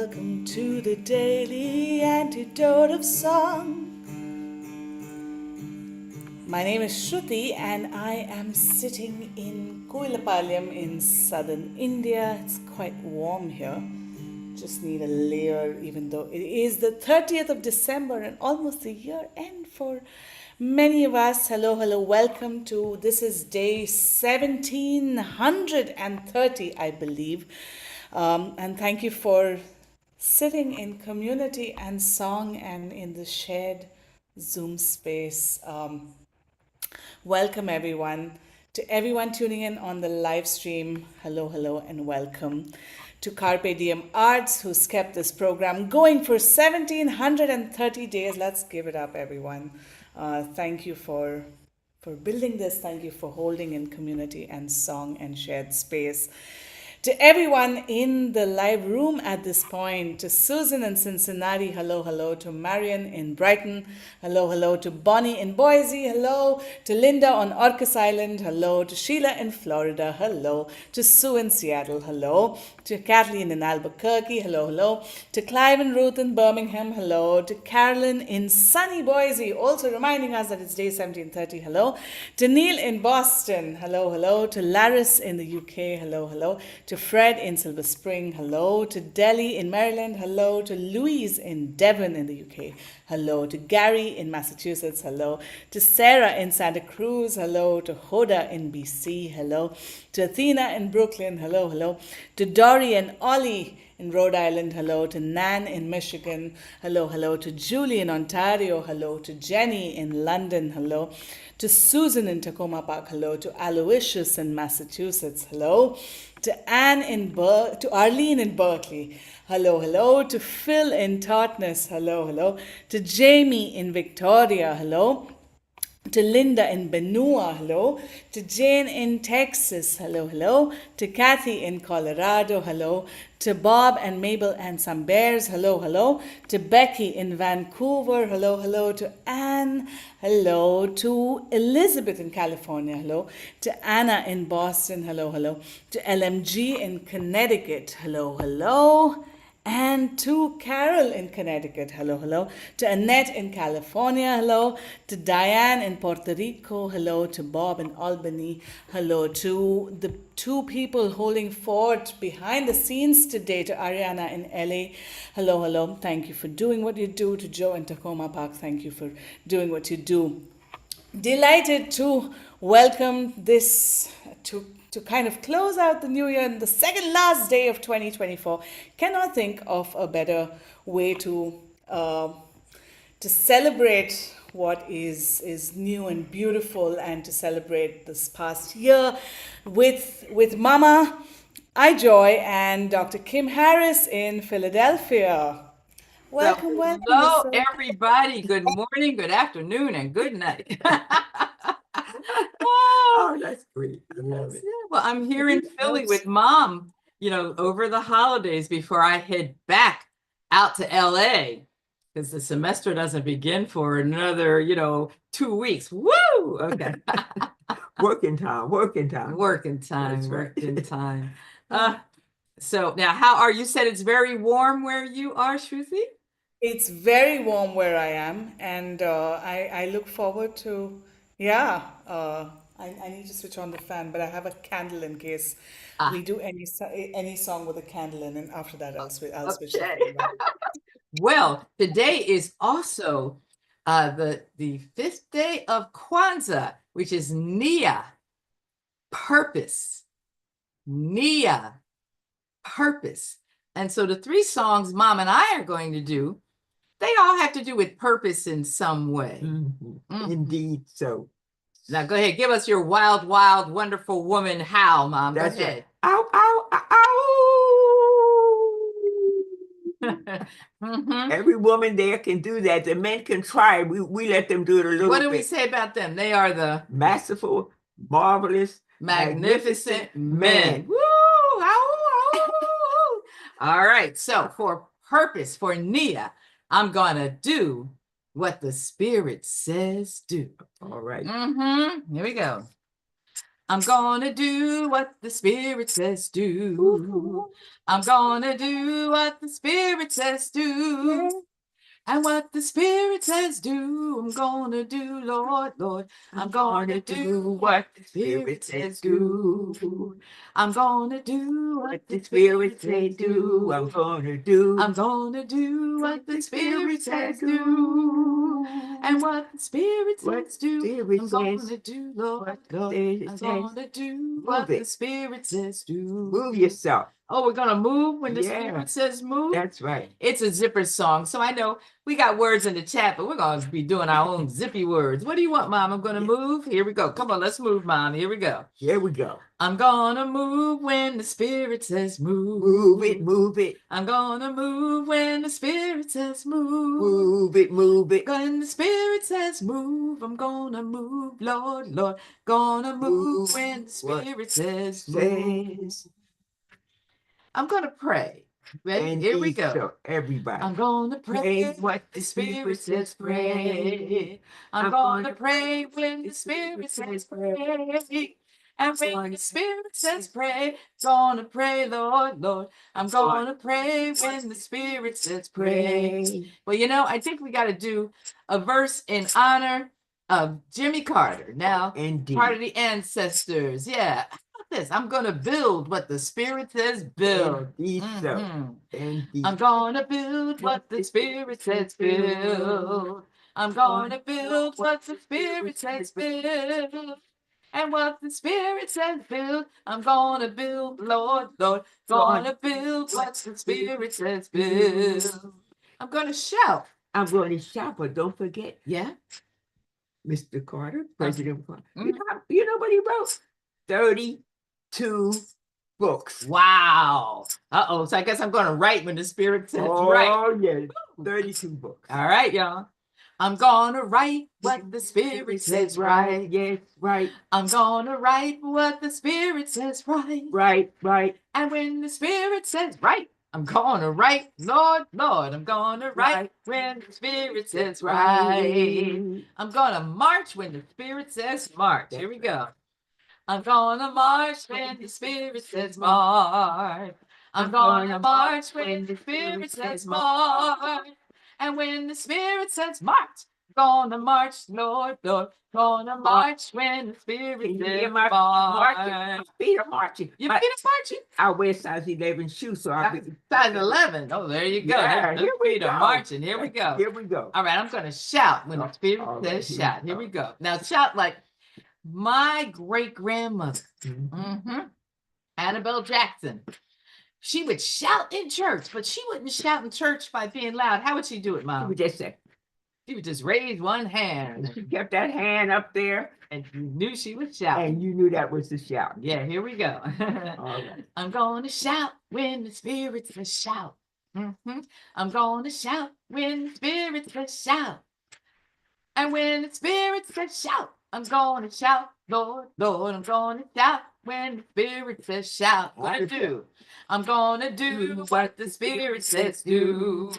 welcome to the daily antidote of song. My name is Shruthi and I am sitting in Koilapalayam in southern India. It's quite warm here. Just need a layer, even though it is the 30th of December and almost the year end for many of us. Hello, welcome to, this is day 1730, I believe. And thank you for sitting in community and song and in the shared Zoom space. Welcome everyone. To everyone tuning in on the live stream, hello, and welcome. To Carpe Diem Arts, who's kept this program going for 1730 days. Let's give it up, everyone. Thank you for building this. Thank you for holding in community and song and shared space. To everyone in the live room at this point, to Susan in Cincinnati, hello, to Marion in Brighton, hello, to Bonnie in Boise, hello, to Linda on Orcas Island, hello, to Sheila in Florida, hello, to Sue in Seattle, hello, to Kathleen in Albuquerque, hello, to Clive and Ruth in Birmingham, hello, to Carolyn in sunny Boise, also reminding us that it's day 1730, hello, to Neil in Boston, hello, to Laris in the UK, hello, to Fred in Silver Spring, hello, to Delhi in Maryland, hello, to Louise in Devon in the UK, hello, to Gary in Massachusetts, hello, to Sarah in Santa Cruz, hello, to Hoda in BC, hello, to Athena in Brooklyn, hello, to Dory and Ollie in Rhode Island, hello, to Nan in Michigan, hello, to Julie in Ontario, hello, to Jenny in London, hello, to Susan in Tacoma Park, hello, to Aloysius in Massachusetts, hello, to to Arlene in Berkeley, hello, to Phil in Totnes, hello, to Jamie in Victoria, hello, to Linda in Benua, hello, to Jane in Texas, hello, to Kathy in Colorado, hello, to Bob and Mabel and some bears, hello, to Becky in Vancouver, hello, to Anne, hello, to Elizabeth in California, hello, to Anna in Boston, hello, to LMG in Connecticut, hello, and to Carol in Connecticut, hello, to Annette in California, hello, to Diane in Puerto Rico, hello, to Bob in Albany, hello, to the two people holding fort behind the scenes today, to Ariana in LA, hello, thank you for doing what you do, to Joe in Tacoma Park, thank you for doing what you do. Delighted to welcome this, to kind of close out the new year and the second last day of 2024. Cannot think of a better way to celebrate what is new and beautiful and to celebrate this past year with Mama Ijoy and Dr. Kim Harris in Philadelphia. Welcome, Hello, Lucille. everybody. Good morning, good afternoon, and good night. Oh, that's great. I love it. Well, I'm here in Philly with Mom, over the holidays before I head back out to LA because the semester doesn't begin for another, 2 weeks. Woo! Okay. Working time. Working time. That's right. Working time. So now, how are you? Said it's very warm where you are, Shruthi? It's very warm where I am, and I look forward to, I need to switch on the fan, but I have a candle in case we do any song with a candle in, and after that I'll switch the Okay. fan on. Well, today is also the fifth day of Kwanzaa, which is Nia, purpose. Nia, purpose. And so the three songs Mom and I are going to do, they all have to do with purpose in some way. Indeed so. Now go ahead, give us your wild, wild, wonderful woman howl, Mom. That's go ahead. Right. Ow, ow, ow. Every woman there can do that. The men can try. We let them do it a little bit. What do we say about them? They are the masterful, marvelous, magnificent men. Woo! All right. So for purpose, for Nia, I'm gonna do what the Spirit says do. All right. Here we go. I'm gonna do what the Spirit says do. I'm gonna do what the Spirit says do. And what the Spirit says do, I'm gonna do, Lord, Lord. I'm gonna do what the Spirit says do. I'm gonna do what the Spirit says do. I'm gonna do. I'm gonna do what the Spirit says do. And what the Spirit says do, I'm gonna do, Lord, Lord. I'm gonna do what the Spirit says do. Move yourself. Oh, we're gonna move when the Yeah. Spirit says move? That's right. It's a zipper song, so I know we got words in the chat, but we're gonna be doing our own zippy words. What do you want, Mom? I'm gonna move. Here we go. Come on, let's move, Mom. Here we go. Here we go. I'm gonna move when the Spirit says move. Move it, move it. I'm gonna move when the Spirit says move. Move it, move it. When the Spirit says move, I'm gonna move, Lord, Lord. Gonna move when the Spirit says move. I'm gonna pray. Ready? And Here we eat, go. so everybody. I'm gonna pray what the Spirit says pray. I'm gonna pray when the Spirit says pray. And when the Spirit says pray, gonna pray, Lord, Lord. I'm gonna pray when the Spirit says pray. Well, you know, I think we got to do a verse in honor of Jimmy Carter. Now, Indeed. part of the ancestors. Yeah. How about this? I'm gonna build what the Spirit says build. Indeed so. Mhm. Indeed. I'm gonna build what the Spirit says build. I'm gonna build what the Spirit says build. And what the Spirit says build, I'm gonna build, Lord, Lord. Gonna build what the Spirit says build. I'm gonna shout. I'm going to shout, but don't forget, Yeah? Mr. Carter, President Carter. Mhm. You know what he wrote? 32 books. Wow. Uh-oh. So I guess I'm gonna write when the Spirit says right. Oh, yeah. 32 books. All right, y'all. I'm gonna write what the Spirit says right. Yes, right. I'm gonna write what the Spirit says right. Right, right. And when the Spirit says right, I'm gonna write, Lord, Lord. I'm gonna write when the Spirit says right. I'm gonna march when the Spirit says march. Here we go. I'm gonna march when the Spirit says march. I'm gonna march when the Spirit says march. And when the Spirit says march, gonna march, Lord, Lord. Gonna march when the Spirit says march. My feet are marching. Your feet are marching. I wear size 11 shoes, so I'll be Size 11. Oh, there you go. Yeah, Those here we feet are go. marching. Here we go. Here we go. All right, I'm gonna shout when the Spirit All says right, shout. Here we go. Now shout like my great grandmother, Annabelle Jackson. She would shout in church, but she wouldn't shout in church by being loud. How would she do it, She Mom? would just say, She would just raise one hand, she kept that hand up there, and you knew she would shout. and you knew that was the shout. Yeah, here we go. All right. I'm gonna shout when the Spirit says shout. I'm gonna shout when the Spirit says shout. And when the Spirit says shout, I'm gonna shout, Lord, Lord. I'm gonna shout when the Spirit says shout. What I do? I'm gonna do what the Spirit says do.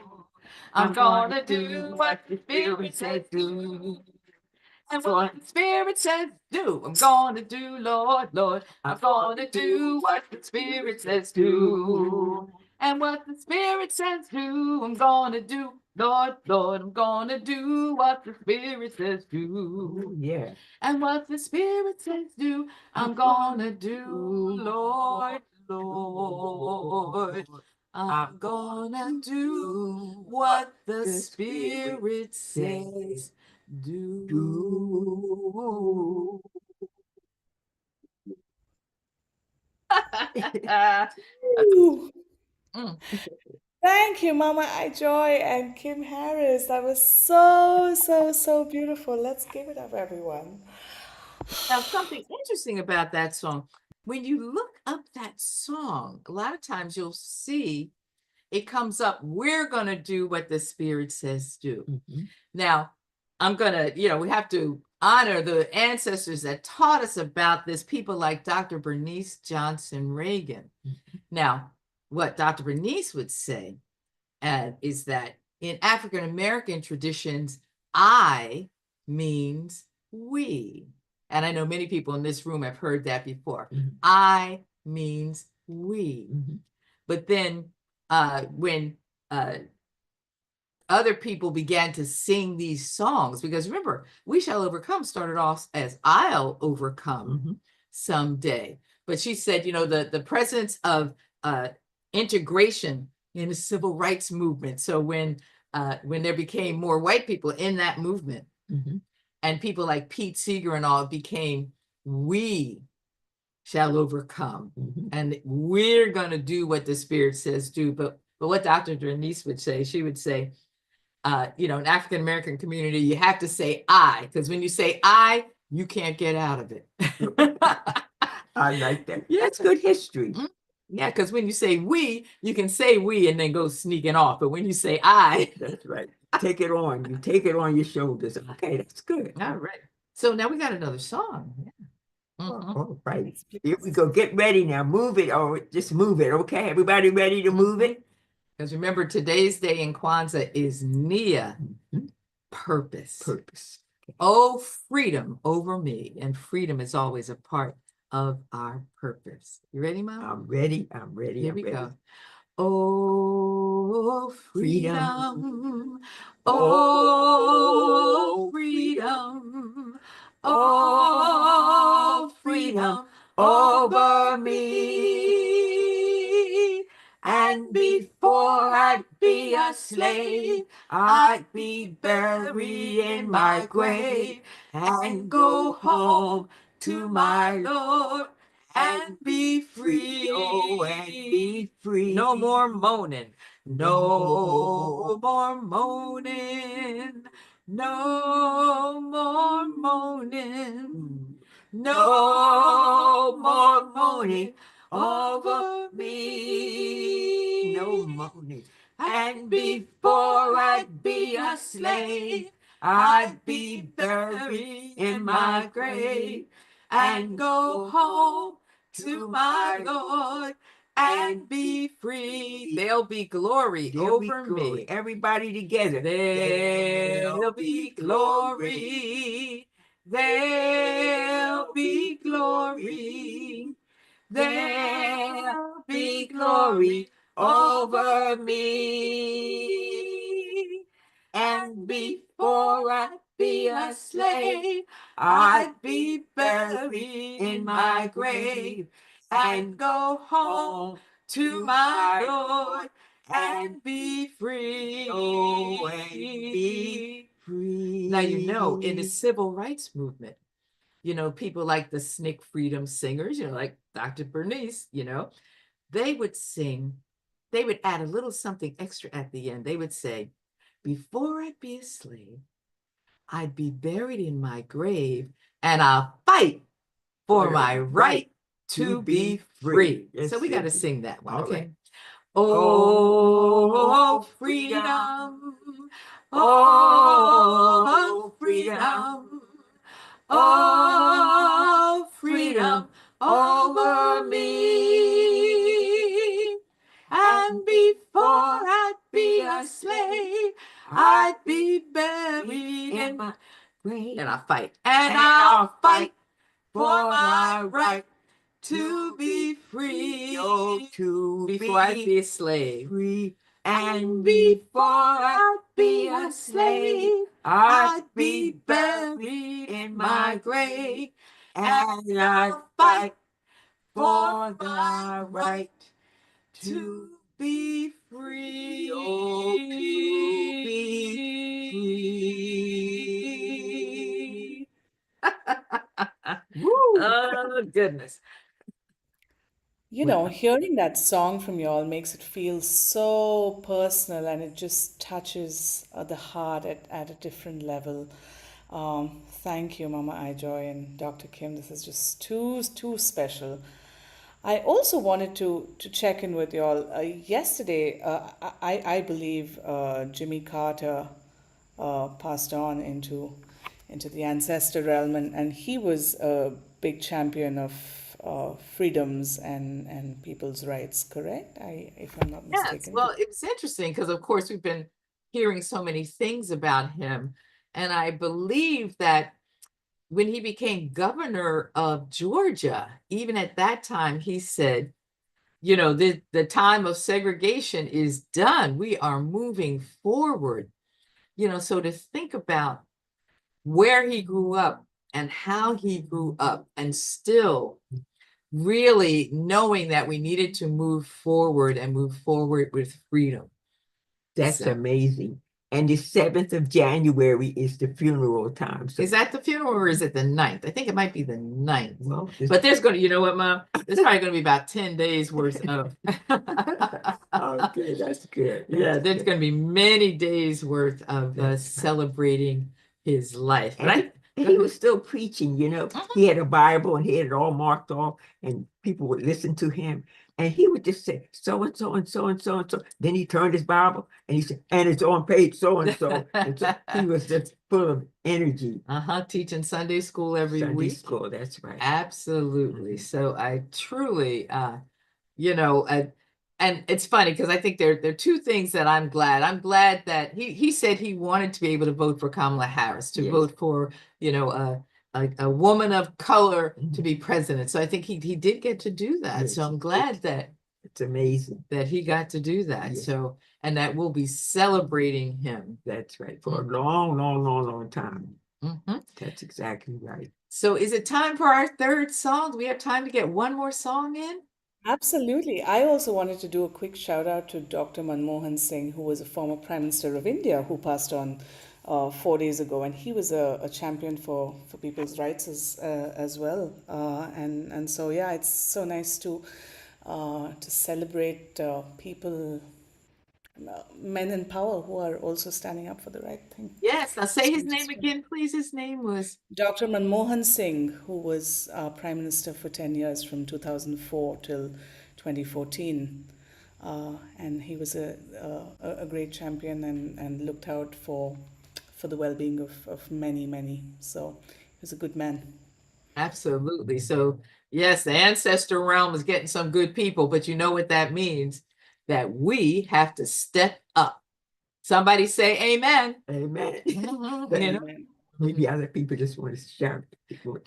I'm gonna do what the Spirit says do. And what the Spirit says do, I'm gonna do, Lord, Lord. I'm gonna do what the Spirit says do. And what the Spirit says do, I'm gonna do, Lord, Lord. I'm gonna do what the Spirit says do. Yeah. And what the Spirit says do, I'm gonna do, Lord, Lord. I'm gonna do what the Spirit says do. Ooh. Mm. Thank you, Mama Ijoy and Kim Harris. That was so, so, so beautiful. Let's give it up, everyone. Now, something interesting about that song, when you look up that song, a lot of times you'll see it comes up, we're going to do what the Spirit says do. Now, I'm going to, we have to honor the ancestors that taught us about this, people like Dr. Bernice Johnson Reagan. Now, what Dr. Bernice would say is that in African American traditions, I means we. And I know many people in this room have heard that before. Mhm. I means we. Mhm. But then when other people began to sing these songs, because remember, We Shall Overcome started off as I'll Overcome Mhm. someday. But she said, you know, the presence of integration in the civil rights movement. So when there became more white people in that movement, Mhm. and people like Pete Seeger and all, became We Shall Overcome. Mhm. And we're going to do what the Spirit says do. But what Dr. Denise would say, she would say, you know, in African American community, you have to say I, because when you say I, you can't get out of it. I like that. Yeah. That's good history. Yeah, because when you say we, you can say we and then go sneaking off. But when you say I, That's right. Take it on. You take it on your shoulders. Okay, that's good. all right. So now we got another song. Yeah. All right. Yes, please. Here we go. Get ready now. Move it or just move it. Okay. Everybody ready to move it? Because remember, today's day in Kwanzaa is Nia, Mhm. purpose. Purpose. Oh, freedom over me. And freedom is always a part of our purpose. You ready, Mom? I'm ready. I'm ready. Here I'm we ready. go. Oh, freedom. Oh, freedom. Oh, freedom over me. And before I'd be a slave, I'd be buried in my grave and go home to my Lord and be free. Oh, and be free. No more moaning. No more moaning. No more moaning. No more moaning over me. No moaning. And before I'd be a slave, I'd be buried in my grave and go home to my Lord and be free. There'll be glory There'll be over glory. me. Everybody together. There'll be glory. There'll be glory. There'll be glory over me. And before I'd be a slave, I'd be buried in my grave and go home to my Lord and be free. Oh, and be free. Now, you know, in the civil rights movement, you know, people like the SNCC freedom singers, you know, like Dr. Bernice, you know, they would sing, they would add a little something extra at the end. They would say, before I'd be a slave, I'd be buried in my grave and I'll fight for my right to be free. Yes, So we got to yes. sing that one. All Okay. right. Oh, freedom. Oh, freedom. Oh, freedom over me. And before I'd be a slave, I'd be buried in my grave. And I'll fight. And I'll fight for my right to be free. Oh, to Before I'd be be a slave. free. And before I'd be a slave, I'd be buried in my grave. And I'd fight for my right to be free. Oh, to be free. Woo! Oh, goodness. You know, hearing that song from y'all makes it feel so personal and it just touches the heart at a different level. Thank you, Mama Ijoy and Dr. Kim. This is just too special. I also wanted to check in with y'all. Yesterday, I believe Jimmy Carter passed on into the ancestor realm, and he was a big champion of freedoms and people's rights. Correct? If I'm not Yes, mistaken. well, it was interesting because, of course, we've been hearing so many things about him. And I believe that when he became governor of Georgia, even at that time, he said, you know, the time of segregation is done. We are moving forward. You know, so to think about where he grew up and how he grew up, and still really knowing that we needed to move forward and move forward with freedom. That's So- amazing. And the 7th of January is the funeral time. So, Is that the funeral or is it the 9th? I think it might be the 9th. well, But there's going to, you know what, Mom? There's probably going to be about 10 days worth of. okay, that's good. Yeah, That's there's good. going to be many days worth of That's right. celebrating his life. But And he was still preaching, you know. He had a Bible and he had it all marked off, and people would listen to him. And he would just say, so and so and so and so and so. Then he turned his Bible and he said, and it's on page so and so. And so he was just full of energy. Teaching Sunday school every Sunday week. school, that's right. Absolutely. So I truly, you know, and it's funny because I think there are two things that I'm glad. I'm glad that he said he wanted to be able to vote for Kamala Harris, to Yes. vote for, you know, a woman of color to be president. So I think he did get to do that. Yes, So I'm glad that it's amazing that he got to do that. Yes. So, and that we'll be celebrating him. That's right. For a long, long, long, long time. Mhm. That's exactly right. So is it time for our third song? Do we have time to get one more song in? Absolutely. I also wanted to do a quick shout out to Dr. Manmohan Singh, who was a former Prime Minister of India who passed on 4 days ago. And he was a champion for people's rights as well. And so, yeah, it's so nice to celebrate people, men in power who are also standing up for the right thing. Yes. Now say his So name just- again, please. His name was. Dr. Manmohan Singh, who was Prime Minister for 10 years from 2004 till 2014. And he was a great champion and looked out for the well-being of many, many. So he was a good man. Absolutely. So yes, the ancestor realm is getting some good people, but you know what that means? That we have to step up. Somebody say amen. Amen. You know? Amen. Maybe other people just want to shout.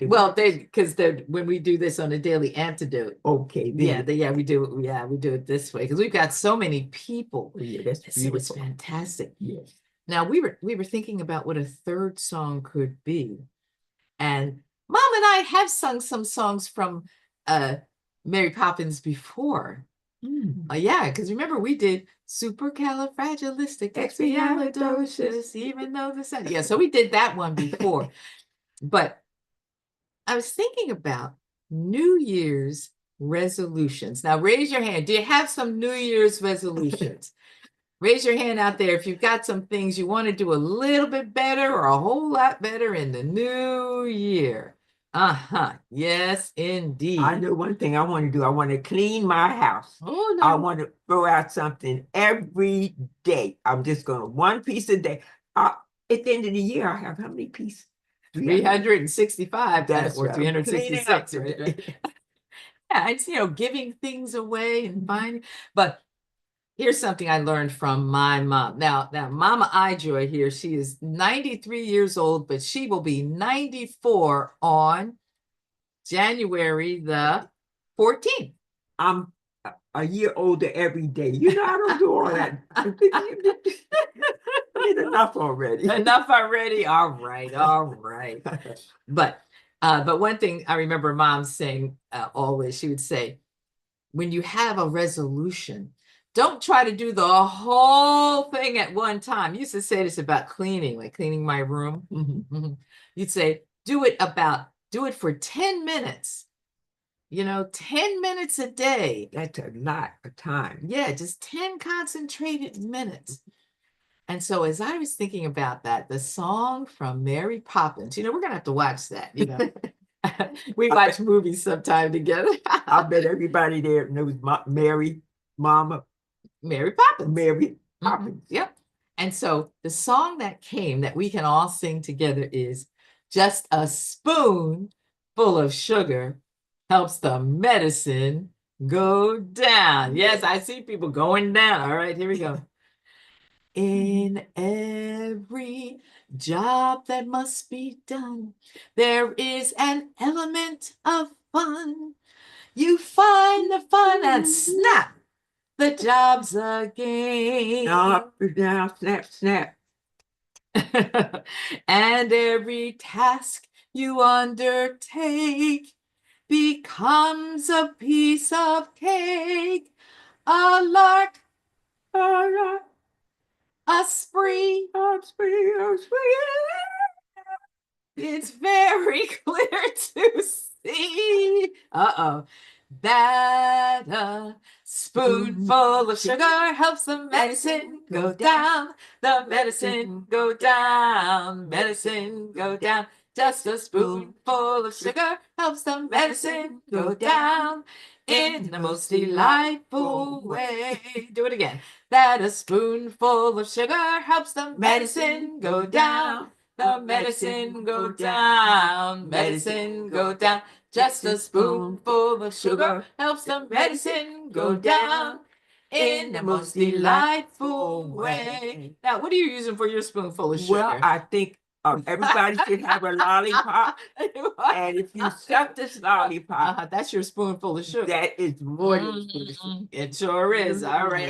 Well, because when we do this on a daily antidote, okay. Then we do it this way because we've got so many people. oh, yeah, that's So it's beautiful. fantastic. Yes. Now we were thinking about what a third song could be, and Mom and I have sung some songs from Mary Poppins before. Yeah, because remember we did supercalifragilisticexpialidocious, even though the sun. Yeah, so we did that one before. But I was thinking about New Year's resolutions. Now raise your hand. Do you have some New Year's resolutions? Raise your hand out there if you've got some things you want to do a little bit better or a whole lot better in the new year. Yes, indeed. I know one thing I want to do. I want to clean my house. Oh, I no. want to throw out something every day. I'm just going to one piece a day. At the end of the year, I have how many pieces? 365. That's or right. 366, Cleaning up. right? Yeah, it's, giving things away and finding. But here's something I learned from my mom. Now, Mama Ijoy here, she is 93 years old, but she will be 94 on January the 14th. I'm a year older every day. You know, I don't do all that. Did enough already. Enough already. All right. But one thing I remember Mom saying always, she would say, when you have a resolution, don't try to do the whole thing at one time. You used to say this about cleaning, like cleaning my room. You'd say, do it for 10 minutes. 10 minutes a day. That's a lot of time. Yeah, just 10 concentrated minutes. And so as I was thinking about that, the song from Mary Poppins, we're going to have to watch that. We watch movies sometime together. I bet everybody there knows Mary Poppins. Mary Poppins. Yep. And so the song that came that we can all sing together is Just a Spoonful of Sugar Helps the Medicine Go Down. Yes, I see people going down. All right, here we go. In every job that must be done, there is an element of fun. You find the fun and snap, the job's a game. Up and down, snap, snap. And every task you undertake becomes a piece of cake. A lark, a spree, it's very clear to see. That a spoonful of sugar helps the medicine go down. The medicine go down. Medicine go down. Just a spoonful of sugar helps the medicine go down in the most delightful way. Do it again. That a spoonful of sugar helps the medicine go down. The medicine go down. Medicine go down. Just a spoonful of sugar helps the medicine go down in the most delightful way. Now, what are you using for your spoonful of sugar? Well, I think everybody should have a lollipop. And if you suck this lollipop, that's your spoonful of sugar. that is more than a spoonful of sugar. It sure is. All right.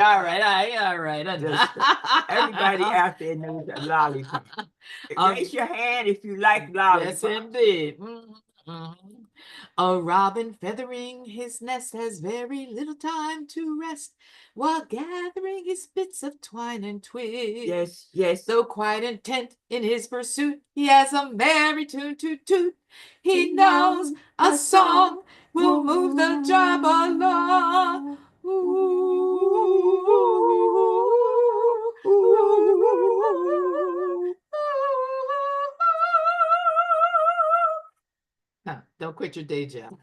Everybody out there knows a lollipop. Raise your hand if you like lollipops. Yes, indeed. A robin feathering his nest has very little time to rest while gathering his bits of twine and twigs. Yes. So quite intent in his pursuit, he has a merry tune toot toot. He knows a song will move the job along. Don't quit your day job.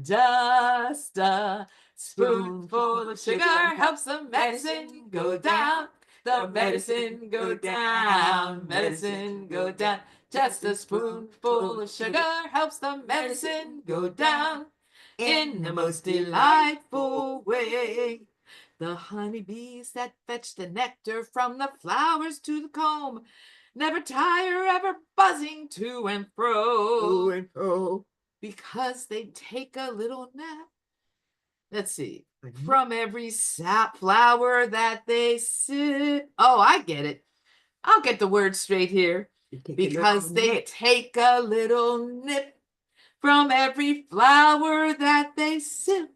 Just a spoonful of sugar helps the medicine go down. The medicine go down. Medicine go down. Just a spoonful of sugar helps the medicine go down in the most delightful way. The honeybees that fetch the nectar from the flowers to the comb never tire, ever buzzing to and fro. Because they take a little nap. Let's see. From every sap flower that they sip. Oh, I get it. I'll get the word straight here. Because they take a little nip from every flower that they sip.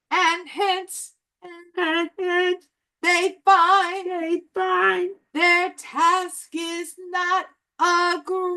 And hence they find their task is not a grind.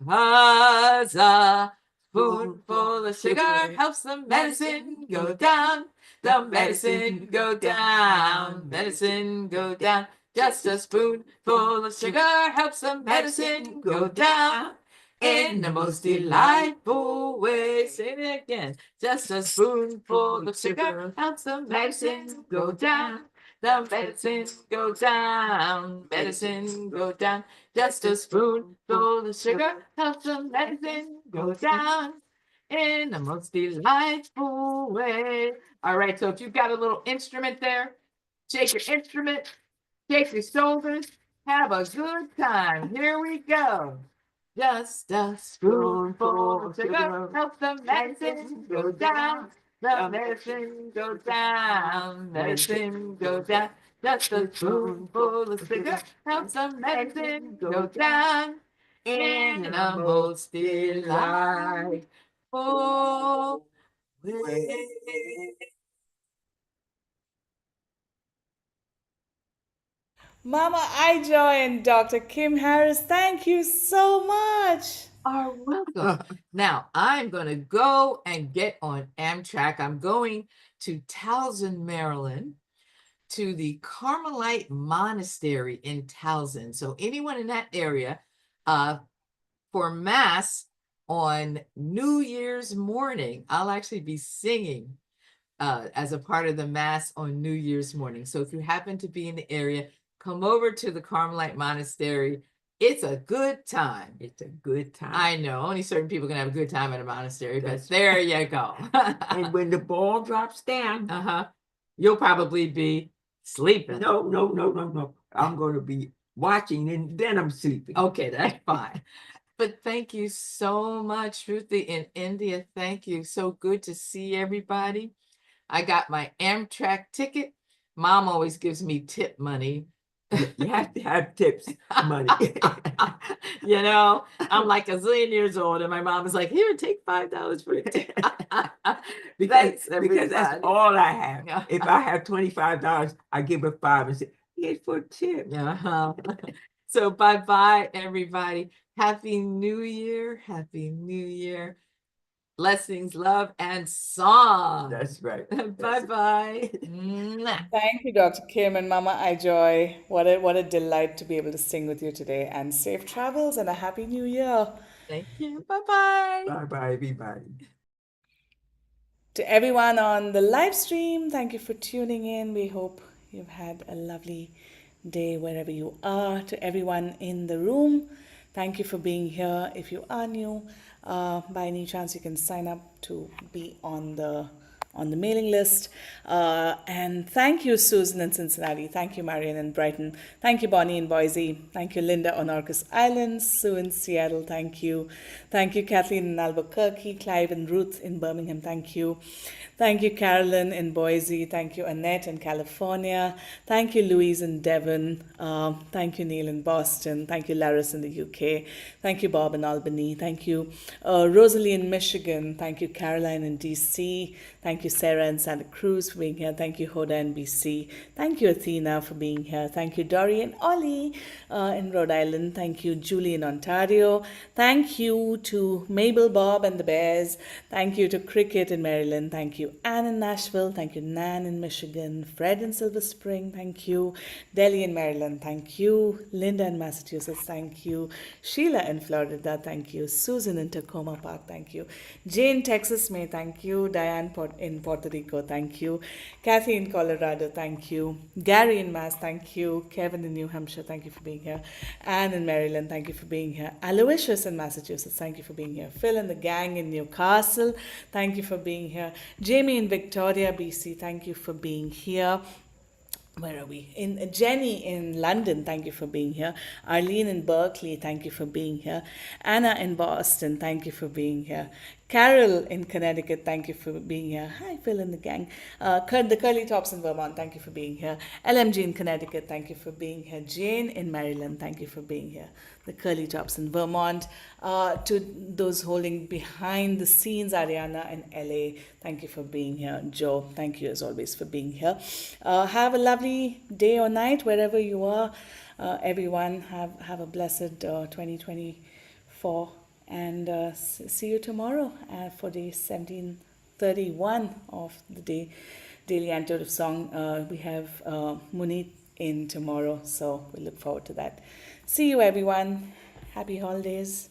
'Cause a spoonful of sugar helps the medicine go down. The medicine go down. Medicine go down. Just a spoonful of sugar helps the medicine go down in the most delightful way. Say it again. Just a spoonful of sugar helps the medicine go down. The medicine go down. Medicine go down. Just a spoonful of sugar helps the medicine go down in the most delightful way. All right, so if you've got a little instrument there, shake your instrument, shake your shoulders, have a good time. Here we go. Just a spoonful of sugar helps the medicine go down. The medicine go down. Medicine go down. Just a spoonful of sugar helps the medicine go down in the most delightful way. Mama Ijoy and Dr. Kim Harris, thank you so much. Are welcome. Now, I'm going to go and get on Amtrak. I'm going to Towson, Maryland, to the Carmelite Monastery in Towson. So anyone in that area, for Mass on New Year's morning, I'll actually be singing as a part of the Mass on New Year's morning. So if you happen to be in the area, come over to the Carmelite Monastery. It's a good time. It's a good time. I know, only certain people can have a good time at a monastery, but there you go. And when the ball drops down, You'll probably be Sleeping. No. I'm going to be watching and then I'm sleeping. Okay, that's fine. But thank you so much, Shruthi in India. Thank you. So good to see everybody. I got my Amtrak ticket. Mom always gives me tip money. You have to have tips money. You know, I'm like a zillion years old, and my mom is like, "Here, take $5 for a tip." Thanks, because that's everybody. all I have. Yeah. If I have $25, I give her 5 and say, here's for a tip. Uh-huh. So bye-bye, everybody. Happy New Year. Happy New Year. Blessings, love, and song. That's right. Bye-bye. Thank you, Dr. Kim and Mama Ijoy. What a delight to be able to sing with you today. And safe travels and a happy new year. Thank you. Bye-bye. Bye-bye, everybody. To everyone on the live stream, thank you for tuning in. We hope you've had a lovely day wherever you are. To everyone in the room, thank you for being here. If you are new, by any chance, you can sign up to be on the mailing list. And thank you, Susan in Cincinnati. Thank you, Marion in Brighton. Thank you, Bonnie in Boise. Thank you, Linda on Orcas Island. Sue in Seattle. Thank you. Thank you, Kathleen in Albuquerque. Clive and Ruth in Birmingham. Thank you. Thank you, Carolyn in Boise. Thank you, Annette in California. Thank you, Louise in Devon. Thank you, Neil in Boston. Thank you, Laris in the UK. Thank you, Bob in Albany. Thank you, Rosalie in Michigan. Thank you, Caroline in DC. Thank you, Sarah in Santa Cruz for being here. Thank you, Hoda in BC. Thank you, Athena, for being here. Thank you, Dory and Ollie in Rhode Island. Thank you, Julie in Ontario. Thank you to Mabel, Bob, and the Bears. Thank you to Cricket in Maryland. Thank you, Anne in Nashville. Thank you, Nan in Michigan. Fred in Silver Spring. Thank you, Delhi in Maryland. Thank you, Linda in Massachusetts. Thank you, Sheila in Florida. Thank you, Susan in Tacoma Park. Thank you, Jane, Texas May. Thank you, Diane in Puerto Rico. Thank you, Kathy in Colorado. Thank you, Gary in Mass. Thank you, Kevin in New Hampshire. Thank you for being here. Anne in Maryland. Thank you for being here. Aloysius in Massachusetts. Thank you for being here. Phil and the gang in Newcastle. Thank you for being here. Jamie in Victoria, BC. Thank you for being here. Where are we? In Jenny in London, thank you for being here. Arlene in Berkeley, thank you for being here. Anna in Boston, thank you for being here. Carol in Connecticut, thank you for being here. Hi, Phil and the gang. The Curly Tops in Vermont, thank you for being here. LMG in Connecticut, thank you for being here. Jane in Maryland, thank you for being here. The Curly Tops in Vermont. To those holding behind the scenes, Ariana in LA, thank you for being here. Joe, thank you as always for being here. Have a lovely day or night wherever you are. Everyone, have a blessed 2024. And see you tomorrow for day 1731 of the Daily Antidote of Song. We have Munit in tomorrow, so we look forward to that. See you, everyone. Happy holidays.